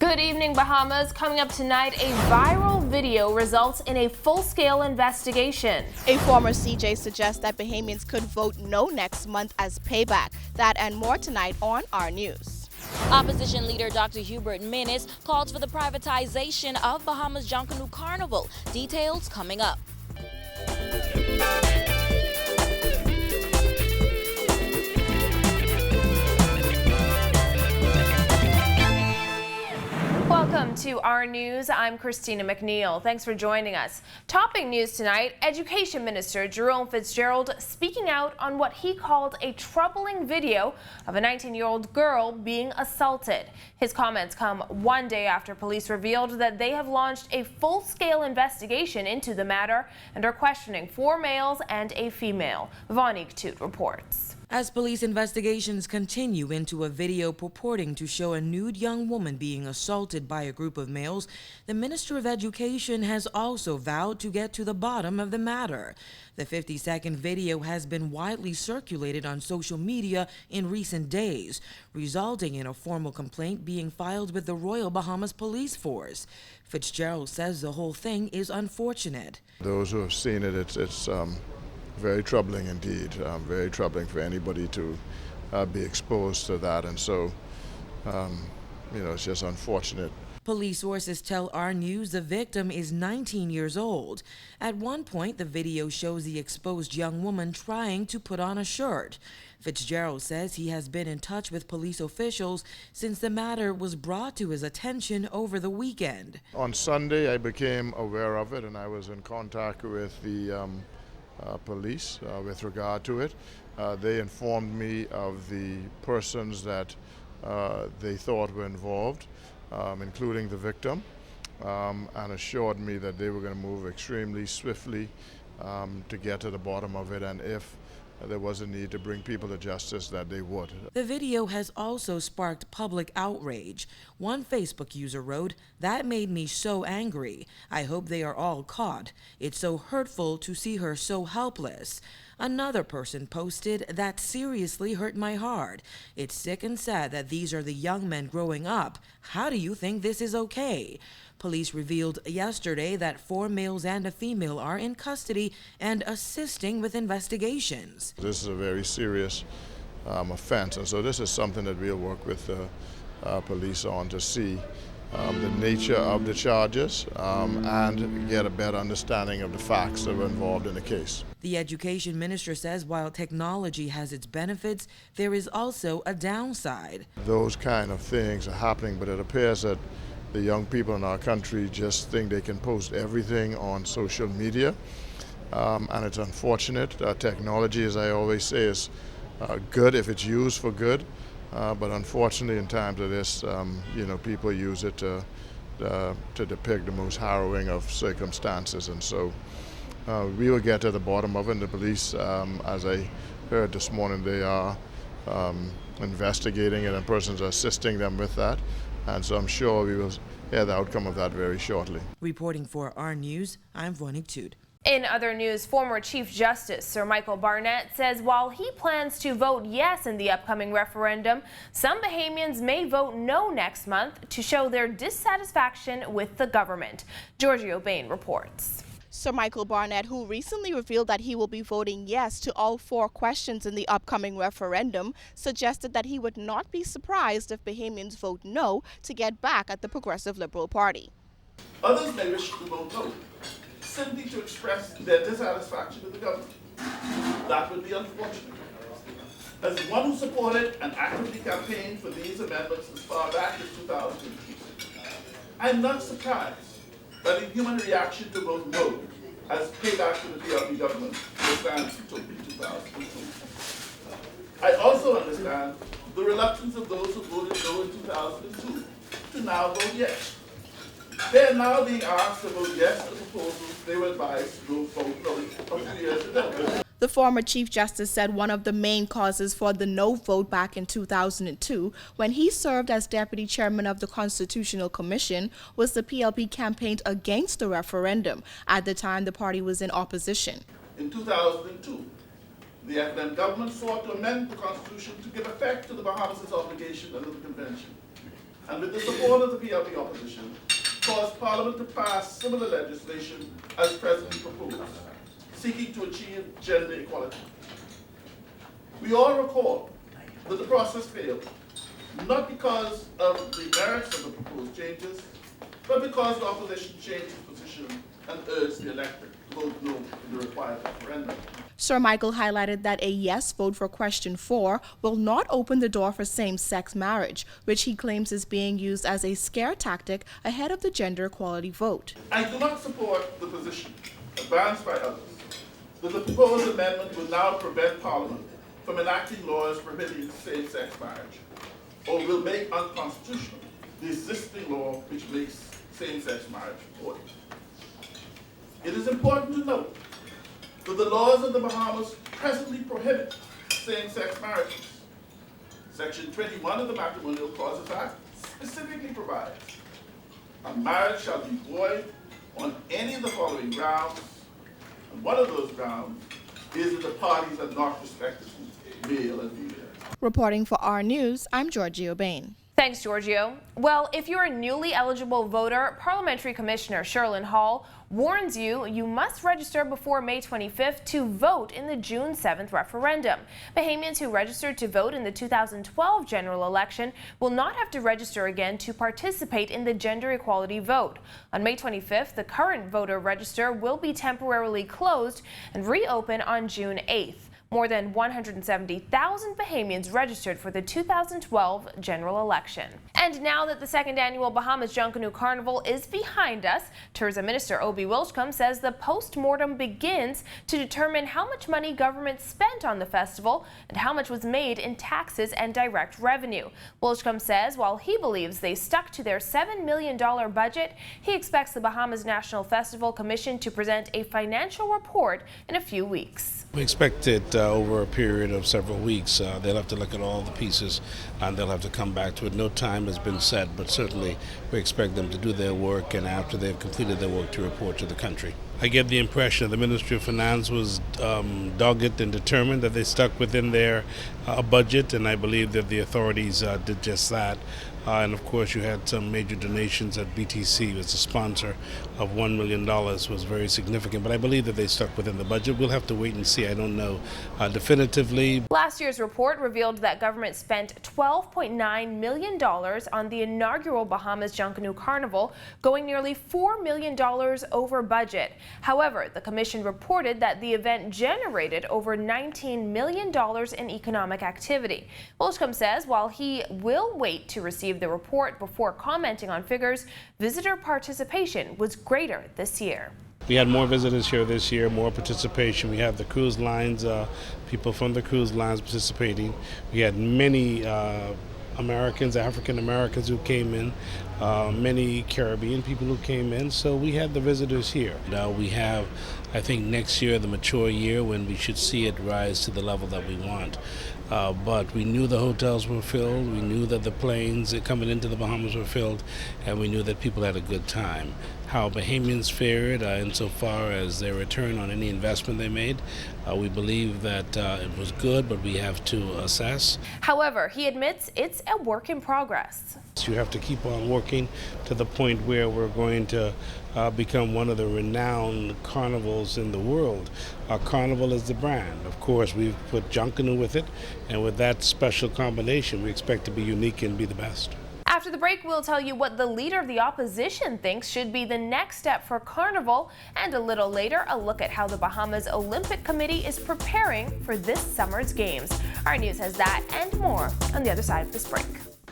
Good evening, Bahamas. Coming up tonight, a viral video results in a full-scale investigation. A former CJ suggests that Bahamians could vote no next month as payback. That and more tonight on our news. Opposition leader Dr. Hubert Minnis calls for the privatization of Bahamas Junkanoo Carnival. Details coming up. Welcome to our news. I'm Christina McNeil. Thanks for joining us. Topping news tonight, Education Minister Jerome Fitzgerald speaking out on what he called a troubling video of a 19-year-old girl being assaulted. His comments come one day after police revealed that they have launched a full-scale investigation into the matter and are questioning 4 males and a female. Vonique Toot reports. As police investigations continue into a video purporting to show a nude young woman being assaulted by a group of males, the Minister of Education has also vowed to get to the bottom of the matter. The 50-second video has been widely circulated on social media in recent days, resulting in a formal complaint being filed with the Royal Bahamas Police Force. Fitzgerald says the whole thing is unfortunate. Those who have seen it, it's very troubling indeed, very troubling for anybody to be exposed to that, and so, it's just unfortunate. Police sources tell our news the victim is 19 years old. At one point, the video shows the exposed young woman trying to put on a shirt. Fitzgerald says he has been in touch with police officials since the matter was brought to his attention over the weekend. On Sunday, I became aware of it, and I was in contact with the police with regard to it. They informed me of the persons that they thought were involved, including the victim, and assured me that they were going to move extremely swiftly to get to the bottom of it, and if there was a need to bring people to justice, that they would. The video has also sparked public outrage. One Facebook user wrote, "That made me so angry. I hope they are all caught. It's so hurtful to see her so helpless." Another person posted, "That seriously hurt my heart. It's sick and sad that these are the young men growing up. How do you think this is okay?" Police revealed yesterday that 4 males and a female are in custody and assisting with investigations. This is a very serious offense, and so this is something that we'll work with the police on to see the nature of the charges and get a better understanding of the facts that were involved in the case. The Education Minister says while technology has its benefits, there is also a downside. Those kind of things are happening, but it appears that the young people in our country just think they can post everything on social media, and it's unfortunate. Technology, as I always say, is good if it's used for good, but unfortunately in times of this, people use it to depict the most harrowing of circumstances, and so we will get to the bottom of it. And the police, as I heard this morning, they are investigating it, and persons are assisting them with that. And so I'm sure we will hear the outcome of that very shortly. Reporting for our news, I'm Vonique Toot. In other news, former Chief Justice Sir Michael Barnett says while he plans to vote yes in the upcoming referendum, some Bahamians may vote no next month to show their dissatisfaction with the government. Giorgio Bain reports. Sir Michael Barnett, who recently revealed that he will be voting yes to all 4 questions in the upcoming referendum, suggested that he would not be surprised if Bahamians vote no to get back at the Progressive Liberal Party. Others may wish to vote no, simply to express their dissatisfaction with the government. That would be unfortunate. As one who supported and actively campaigned for these amendments as far back as 2002, I'm not surprised that the human reaction to vote no as payback to the PLP government was stand in 2002. I also understand the reluctance of those who voted no in 2002 to now vote yes. They are now being asked to vote yes to proposals they were advised to vote no a few years ago. The former Chief Justice said one of the main causes for the no vote back in 2002, when he served as Deputy Chairman of the Constitutional Commission, was the PLP campaigned against the referendum. At the time, the party was in opposition. In 2002, the FNM government sought to amend the Constitution to give effect to the Bahamas' obligation under the Convention. and with the support of the PLP opposition, caused Parliament to pass similar legislation as presently proposed, seeking to achieve gender equality. We all recall that the process failed, not because of the merits of the proposed changes, but because the opposition changed its position and urged the electorate to vote no in the required referendum. Sir Michael highlighted that a yes vote for question 4 will not open the door for same-sex marriage, which he claims is being used as a scare tactic ahead of the gender equality vote. I do not support the position advanced by others that the proposed amendment will now prevent Parliament from enacting laws prohibiting same-sex marriage, or will make unconstitutional the existing law which makes same-sex marriage important. It is important to note that the laws of the Bahamas presently prohibit same-sex marriages. Section 21 of the Matrimonial Causes Act specifically provides a marriage shall be void on any of the following grounds, and one of those grounds is that the parties are not respectively male and female. Reporting for our News, I'm Giorgio Bain. Thanks, Giorgio. Well, if you're a newly eligible voter, Parliamentary Commissioner Sherlyn Hall warns you must register before May 25th to vote in the June 7th referendum. Bahamians who registered to vote in the 2012 general election will not have to register again to participate in the gender equality vote. On May 25th, the current voter register will be temporarily closed and reopen on June 8th. More than 170,000 Bahamians registered for the 2012 general election. And now that the second annual Bahamas Junkanoo Carnival is behind us, Tourism Minister Obi Wilchcombe says the post-mortem begins to determine how much money government spent on the festival and how much was made in taxes and direct revenue. Wilchcombe says while he believes they stuck to their $7 million budget, he expects the Bahamas National Festival Commission to present a financial report in a few weeks. We expect it over a period of several weeks. They'll have to look at all the pieces and they'll have to come back to it. No time has been set, but certainly we expect them to do their work and after they've completed their work to report to the country. I get the impression the Ministry of Finance was dogged and determined that they stuck within their budget, and I believe that the authorities did just that. And of course you had some major donations at BTC as a sponsor of $1 million was very significant, but I believe that they stuck within the budget. We'll have to wait and see. I don't know definitively. Last year's report revealed that government spent $12.9 million on the inaugural Bahamas Junkanoo Carnival, going nearly $4 million over budget. However, the commission reported that the event generated over $19 million in economic activity. Wilchcombe says while he will wait to receive the report before commenting on figures, visitor participation was greater this year. We had more visitors here this year, more participation. We had the cruise lines, people from the cruise lines participating. We had many Americans, African Americans who came in, many Caribbean people who came in, so we had the visitors here. Now we have, I think next year, the mature year when we should see it rise to the level that we want. But we knew the hotels were filled, we knew that the planes coming into the Bahamas were filled, and we knew that people had a good time. How Bahamians fared insofar as their return on any investment they made, we believe that it was good, but we have to assess. However, he admits it's a work in progress. You have to keep on working to the point where we're going to become one of the renowned carnivals in the world. Our carnival is the brand. Of course, we've put Junkanoo with it, and with that special combination, we expect to be unique and be the best. After the break, we'll tell you what the leader of the opposition thinks should be the next step for Carnival, and a little later, a look at how the Bahamas Olympic Committee is preparing for this summer's games. Our news has that and more on the other side of this break.